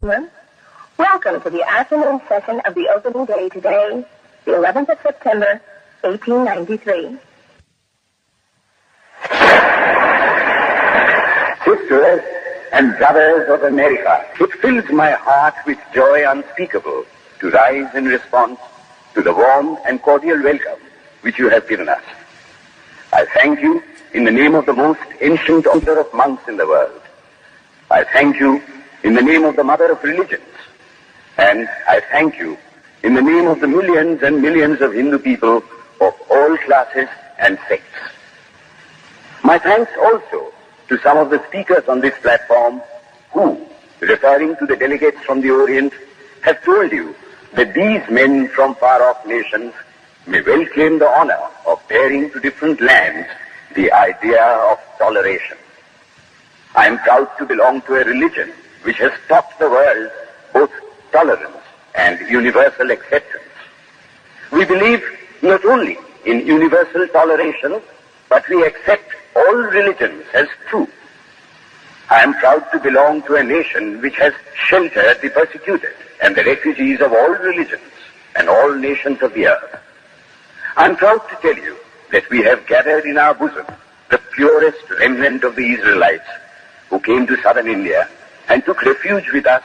Welcome to the afternoon session of the opening day today, the 11th of September, 1893. Sisters and brothers of America, it fills my heart with joy unspeakable to rise in response to the warm and cordial welcome which you have given us. I thank you in the name of the most ancient order of monks in the world. I thank you in the name of the mother of religions. And I thank you in the name of the millions and millions of Hindu people of all classes and sects. My thanks also to some of the speakers on this platform who, referring to the delegates from the Orient, have told you that these men from far-off nations may well claim the honor of bearing to different lands the idea of toleration. I am proud to belong to a religion which has taught the world both tolerance and universal acceptance. We believe not only in universal toleration, but we accept all religions as true. I am proud to belong to a nation which has sheltered the persecuted and the refugees of all religions and all nations of the earth. I am proud to tell you that we have gathered in our bosom the purest remnant of the Israelites who came to southern India and took refuge with us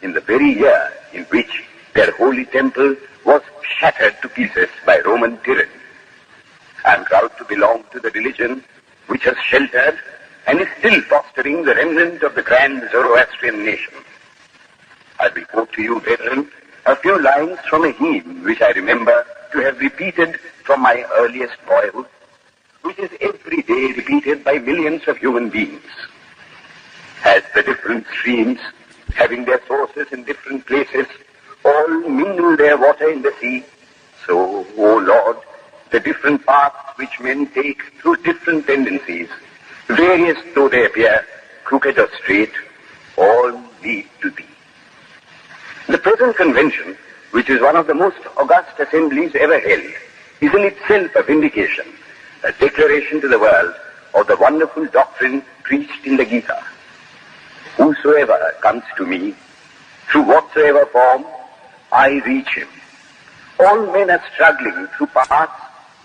in the very year in which their holy temple was shattered to pieces by Roman tyranny. I am proud to belong to the religion which has sheltered and is still fostering the remnant of the grand Zoroastrian nation. I will quote to you, brethren, a few lines from a hymn which I remember to have repeated from my earliest boyhood, which is every day repeated by millions of human beings. As the different streams, having their sources in different places, all mingle their water in the sea, so, O Lord, the different paths which men take through different tendencies, various though they appear, crooked or straight, all lead to Thee. The present convention, which is one of the most august assemblies ever held, is in itself a vindication, a declaration to the world of the wonderful doctrine preached in the Gita. Whosoever comes to me, through whatsoever form, I reach him. All men are struggling through paths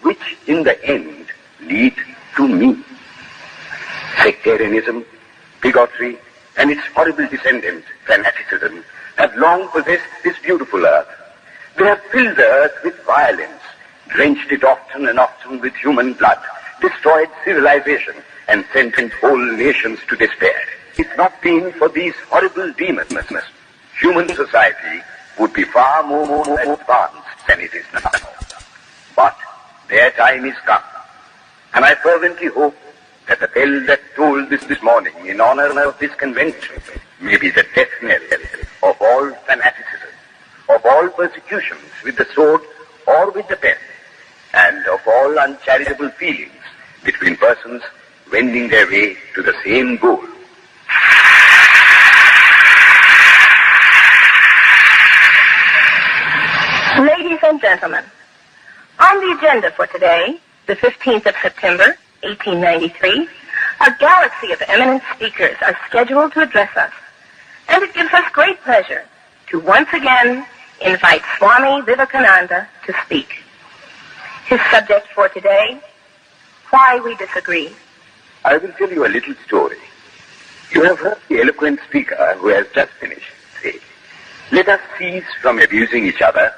which in the end lead to me. Sectarianism, bigotry, and its horrible descendant, fanaticism, have long possessed this beautiful earth. They have filled the earth with violence, drenched it often and often with human blood, destroyed civilization, and sent whole nations to despair. If not been for these horrible demons, human society would be far more advanced than it is now. But their time is come, and I fervently hope that the bell that tolled this morning in honor of this convention may be the death knell of all fanaticism, of all persecutions with the sword or with the pen, and of all uncharitable feelings between persons wending their way to the same goal. Ladies and gentlemen, on the agenda for today, the 15th of September, 1893, a galaxy of eminent speakers are scheduled to address us, and it gives us great pleasure to once again invite Swami Vivekananda to speak. His subject for today, Why We Disagree. I will tell you a little story. You have heard the eloquent speaker who has just finished say, "Let us cease from abusing each other,"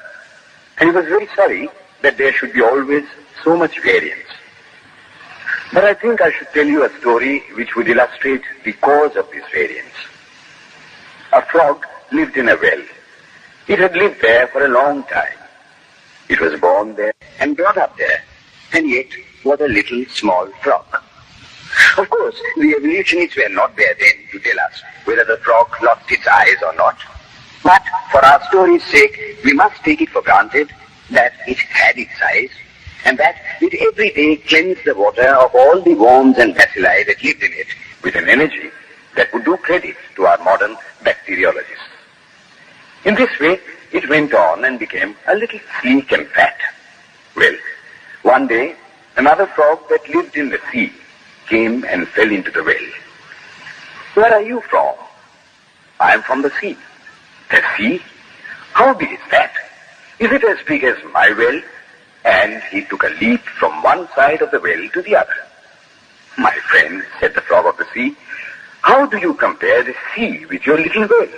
and he was very sorry that there should be always so much variance. But I think I should tell you a story which would illustrate the cause of this variance. A frog lived in a well. It had lived there for a long time. It was born there and brought up there, and yet was a little small frog. Of course, the evolutionists were not there then to tell us whether the frog lost its eyes or not. But for our story's sake, we must take it for granted that it had its eyes, and that it every day cleansed the water of all the worms and bacilli that lived in it with an energy that would do credit to our modern bacteriologists. In this way, it went on and became a little sleek and fat. Well, one day, another frog that lived in the sea came and fell into the well. "Where are you from?" "I am from the sea." The sea? How big is that? Is it as big as my well? And he took a leap from one side of the well to the other. My friend, said the frog of the sea, how do you compare the sea with your little well?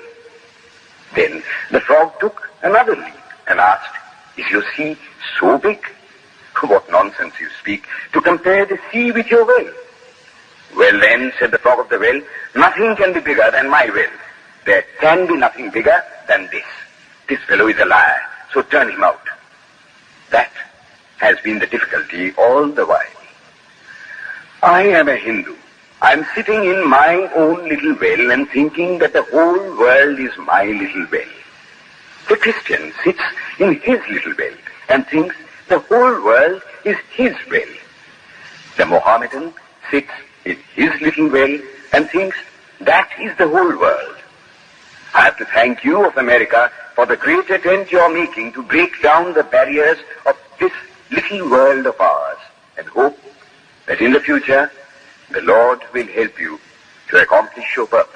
Then the frog took another leap and asked, is your sea so big? What nonsense you speak, to compare the sea with your well. Well then, said the frog of the well, nothing can be bigger than my well. There can be nothing bigger than this. This fellow is a liar, so turn him out. That has been the difficulty all the while. I am a Hindu. I am sitting in my own little well and thinking that the whole world is my little well. The Christian sits in his little well and thinks the whole world is his well. The Mohammedan sits in his little well and thinks that is the whole world. I have to thank you of America for the great attempt you are making to break down the barriers of this little world of ours, and hope that in the future the Lord will help you to accomplish your purpose.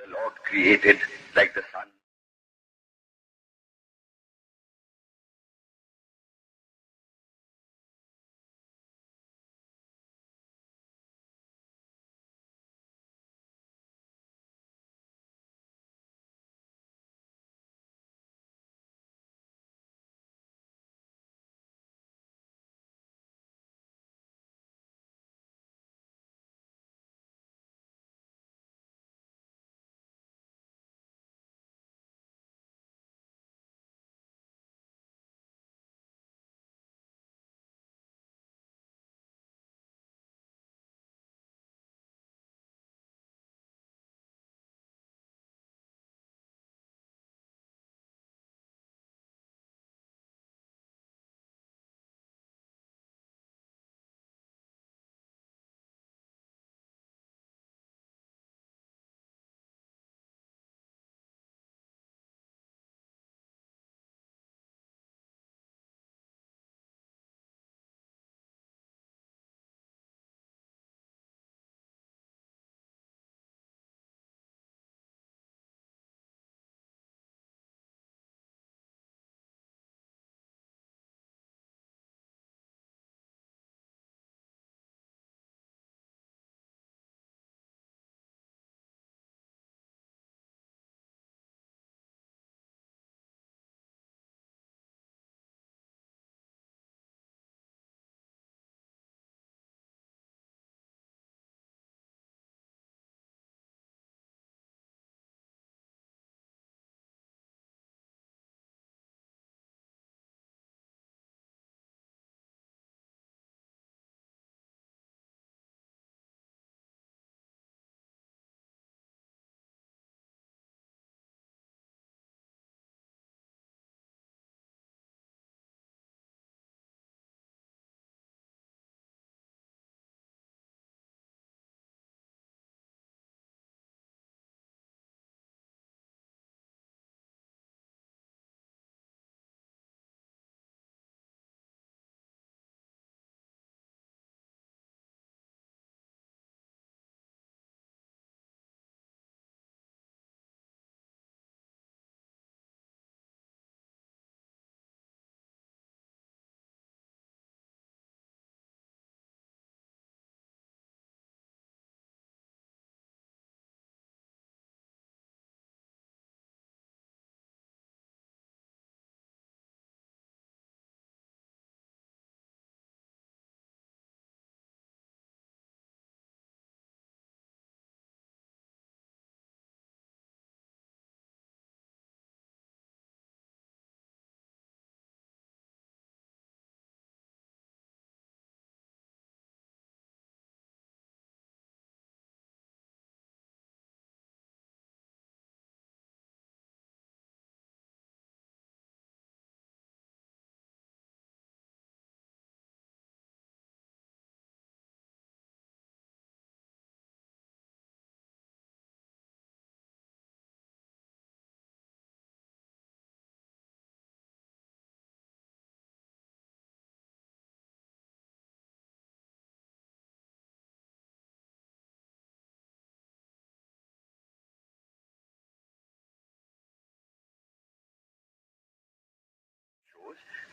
The Lord created like the sun.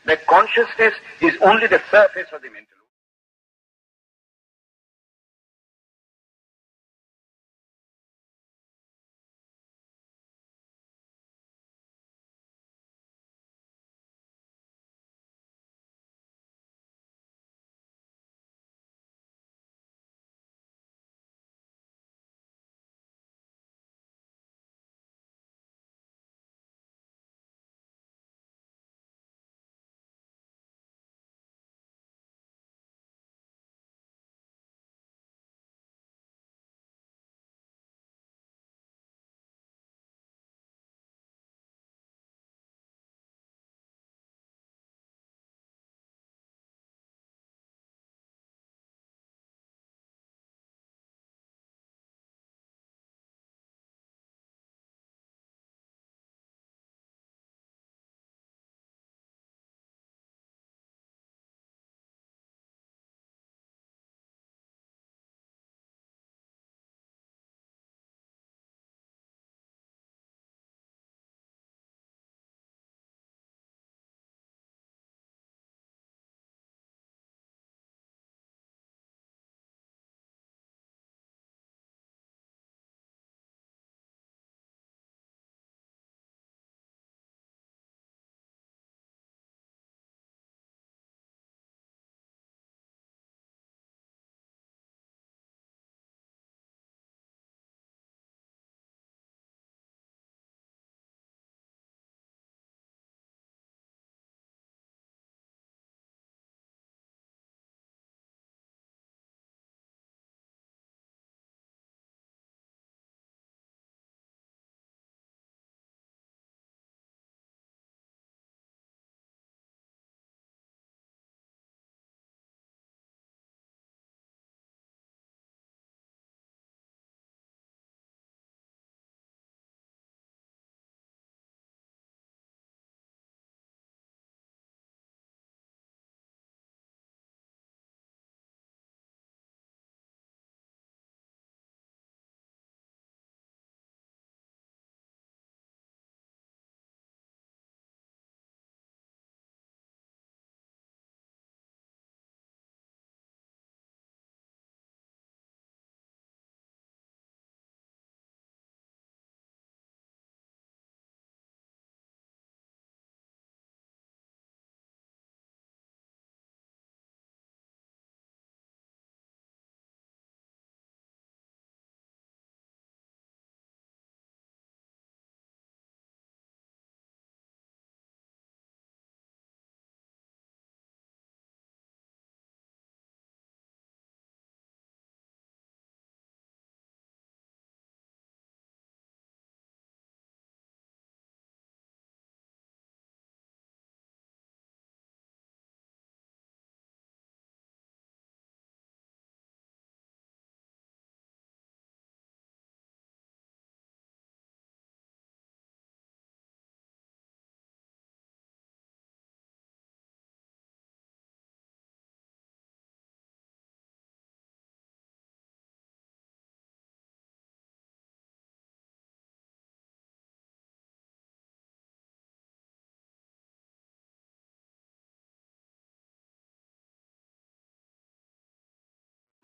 That consciousness is only the surface of the mental.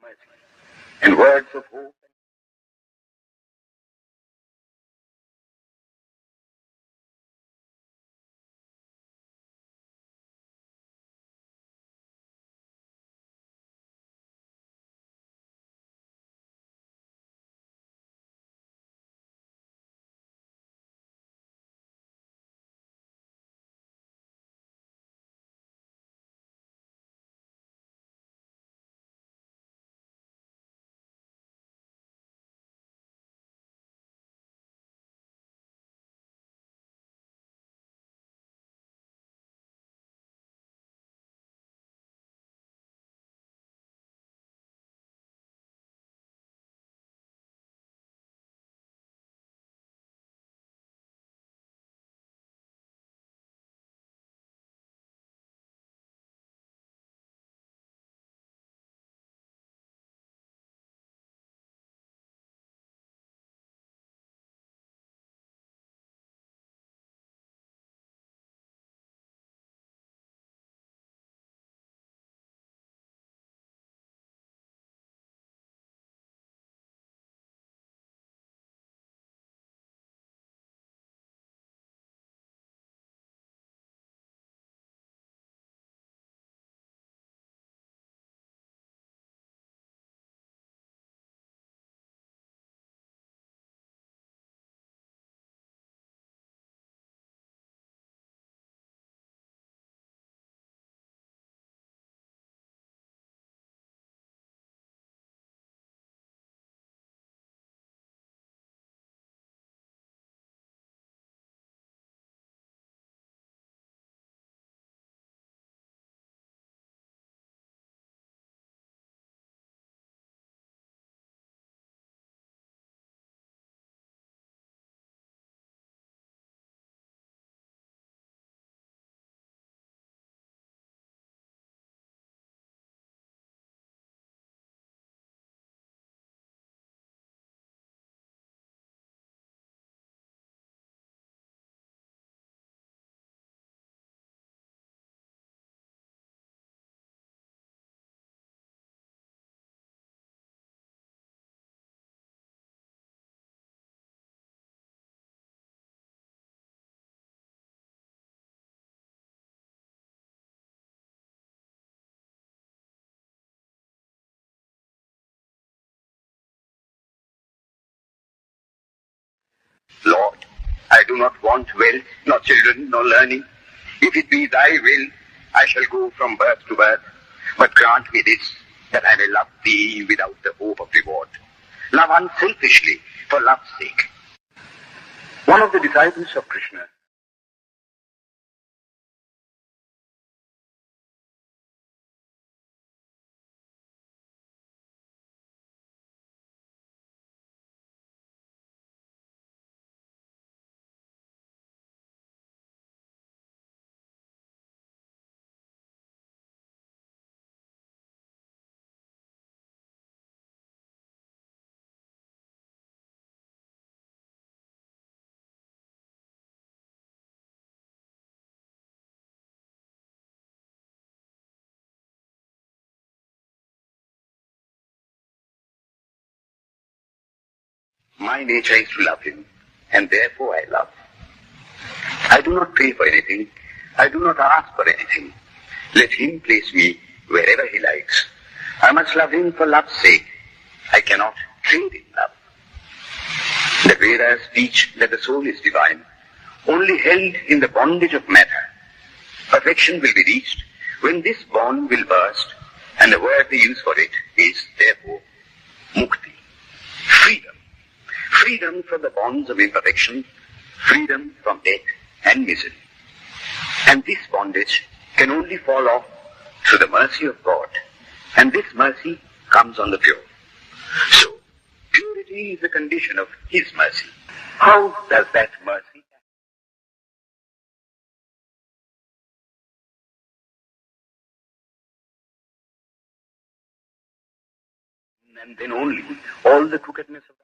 mercy and words of hope. Lord, I do not want wealth, nor children, nor learning. If it be thy will, I shall go from birth to birth. But grant me this, that I may love thee without the hope of reward. Love unselfishly, for love's sake. One of the disciples of Krishna, my nature is to love him, and therefore I love. I do not pray for anything. I do not ask for anything. Let him place me wherever he likes. I must love him for love's sake. I cannot trade in love. The Vedas teach that the soul is divine, only held in the bondage of matter. Perfection will be reached when this bond will burst, and the word they use for it is, therefore, mukti, freedom. Freedom from the bonds of imperfection, freedom from death and misery. And this bondage can only fall off through the mercy of God, and this mercy comes on the pure. So, purity is the condition of his mercy. How does that mercy? And then only all the crookedness of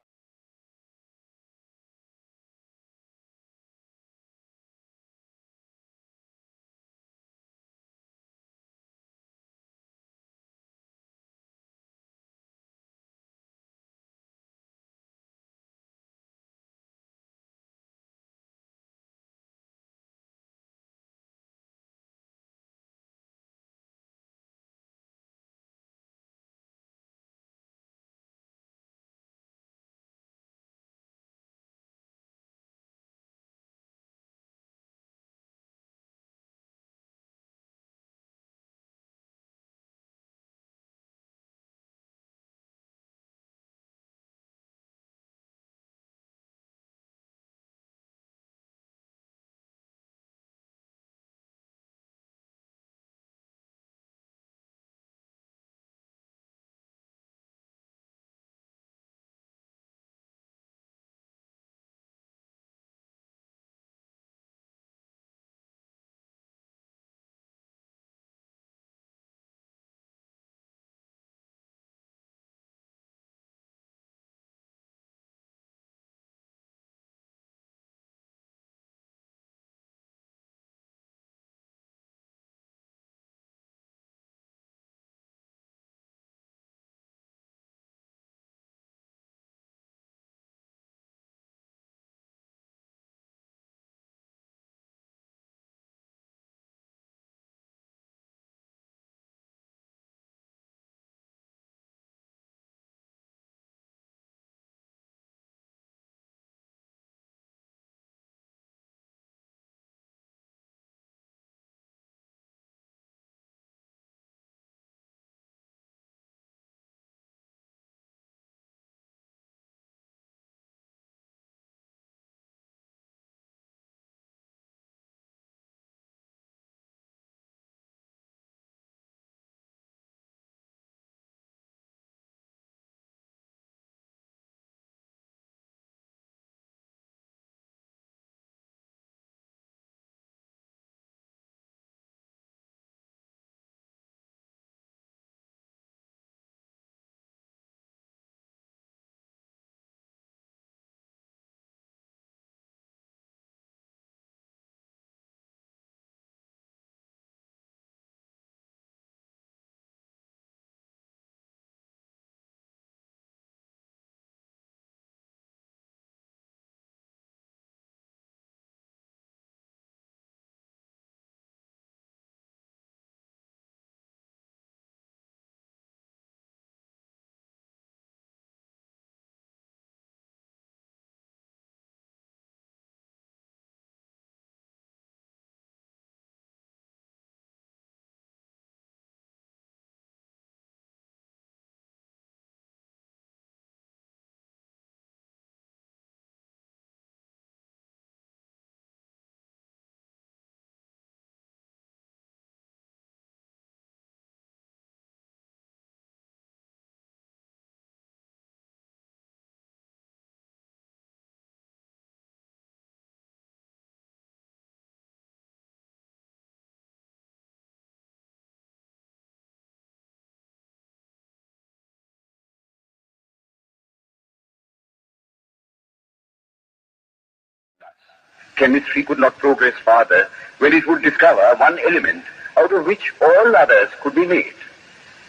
Chemistry could not progress farther when it would discover one element out of which all others could be made.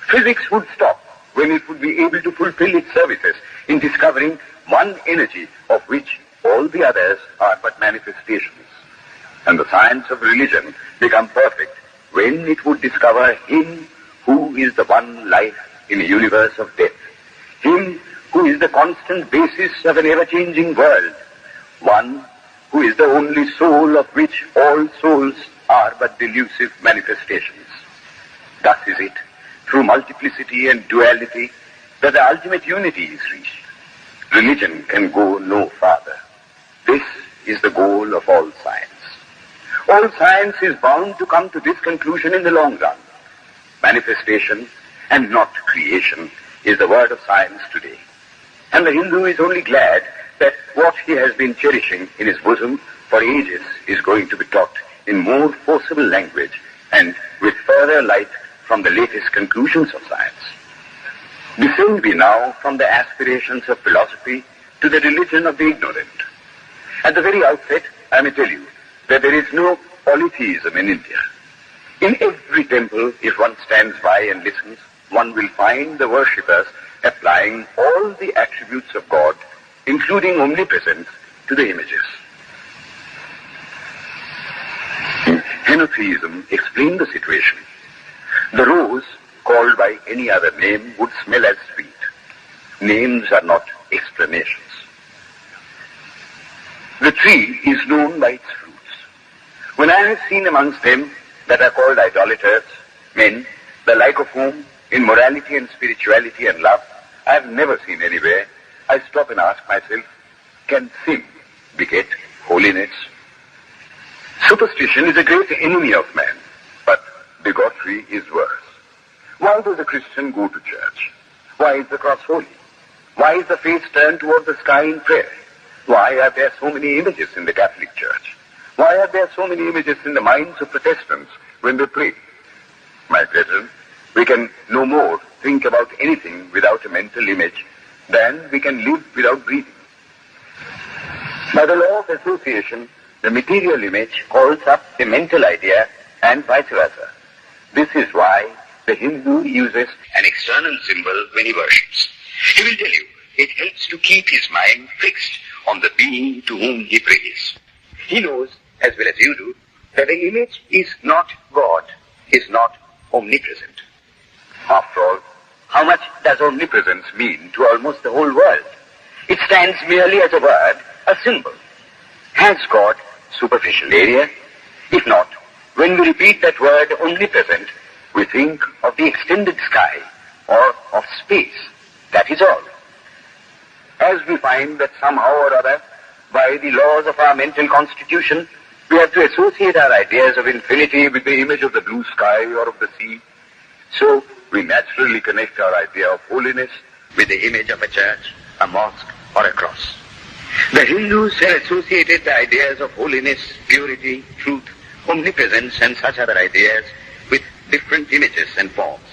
Physics would stop when it would be able to fulfill its services in discovering one energy of which all the others are but manifestations. And the science of religion become perfect when it would discover Him who is the one life in a universe of death, Him who is the constant basis of an ever-changing world, one who is the only soul of which all souls are but delusive manifestations. Thus is it, through multiplicity and duality, that the ultimate unity is reached. Religion can go no farther. This is the goal of all science. All science is bound to come to this conclusion in the long run. Manifestation and not creation is the word of science today. And the Hindu is only glad that what he has been cherishing in his bosom for ages is going to be taught in more forcible language and with further light from the latest conclusions of science. Descend we now from the aspirations of philosophy to the religion of the ignorant. At the very outset, I may tell you that there is no polytheism in India. In every temple, if one stands by and listens, one will find the worshippers applying all the attributes of God, including omnipresence, to the images. Henotheism explained the situation. The rose, called by any other name, would smell as sweet. Names are not explanations. The tree is known by its fruits. When I have seen amongst them that are called idolaters, men, the like of whom, in morality and spirituality and love, I have never seen anywhere, I stop and ask myself, can sin beget holiness? Superstition is a great enemy of man, but bigotry is worse. Why does a Christian go to church? Why is the cross holy? Why is the face turned toward the sky in prayer? Why are there so many images in the Catholic Church? Why are there so many images in the minds of Protestants when they pray? My brethren, we can no more think about anything without a mental image than we can live without breathing. By the law of association, the material image calls up the mental idea and vice versa. This is why the Hindu uses an external symbol when he worships. He will tell you, it helps to keep his mind fixed on the being to whom he prays. He knows, as well as you do, that the image is not God, is not omnipresent. After all, how much does omnipresence mean to almost the whole world? It stands merely as a word, a symbol. Has God superficial area? If not, when we repeat that word omnipresent, we think of the extended sky or of space. That is all. As we find that somehow or other, by the laws of our mental constitution, we have to associate our ideas of infinity with the image of the blue sky or of the sea, so we naturally connect our idea of holiness with the image of a church, a mosque, or a cross. The Hindus have associated the ideas of holiness, purity, truth, omnipresence, and such other ideas with different images and forms.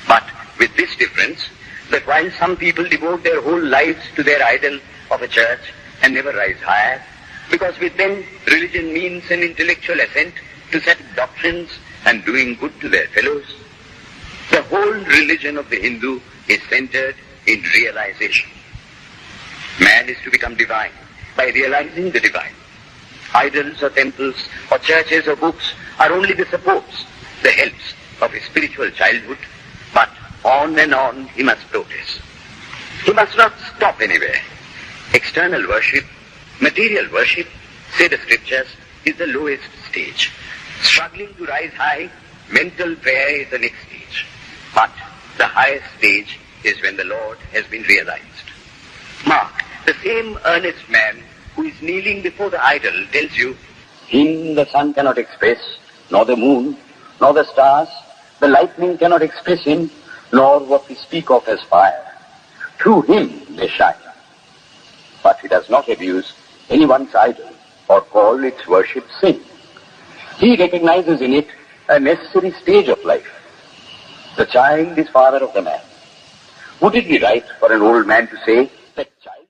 But with this difference, that while some people devote their whole lives to their idol of a church and never rise higher, because with them religion means an intellectual assent to set doctrines and doing good to their fellows, the whole religion of the Hindu is centered in realization. Man is to become divine by realizing the divine. Idols or temples or churches or books are only the supports, the helps of his spiritual childhood, but on and on he must progress. He must not stop anywhere. External worship, material worship, say the scriptures, is the lowest stage. Struggling to rise high, mental prayer is the next stage. But the highest stage is when the Lord has been realized. Mark, the same earnest man who is kneeling before the idol tells you, Him the sun cannot express, nor the moon, nor the stars, the lightning cannot express him, nor what we speak of as fire. Through him they shine. But he does not abuse anyone's idol or call its worship sin. He recognizes in it a necessary stage of life. The child is father of the man. Would it be right for an old man to say that child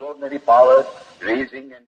extraordinary powers raising and